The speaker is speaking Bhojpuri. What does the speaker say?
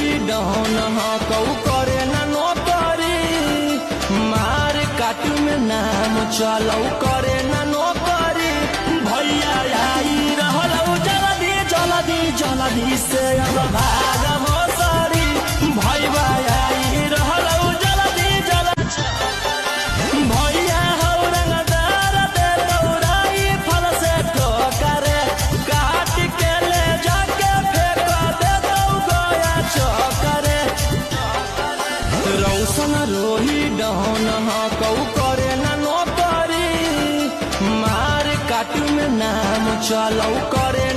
रोही डहन कौ करे ना नौकरी मार काट में नाम चलौ करे ना नौकरी भैया आई रहलौ जल्दी जल्दी जल्दी से अब भाग भोसरी भैया आई रहलौ जल्दी जल्दी भैया हौ रंगदार दे दौड़ाई फल से ठोकरे काट के ले जाके फेंक दे दौ गया चौकरे रौशन रोही डहन कौ करे ना नौकरी मार काट में नाम चलौ करे